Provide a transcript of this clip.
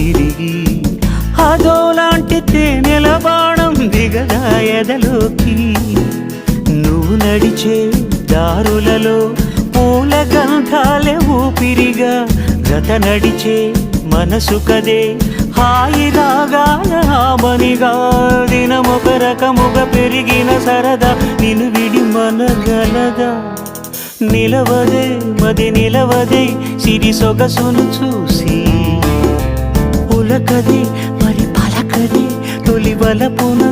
తిరిగి అదోలాంటి తేనెల బాణం దిగదా ఎదలోకి నువ్వు నడిచే దారులలో పూల గంధాలే ఊపిరిగా గత నడిచే మనసు కదే హాయి రాగాల హామనిగా దినమొక రకముగా పెరిగిన సరదా నిన్ను విడి మనగలదా నిలవదే మది నిలవదే సిరి సొగసును చూసి పులకదే మరి పలకదే తొలి వలపున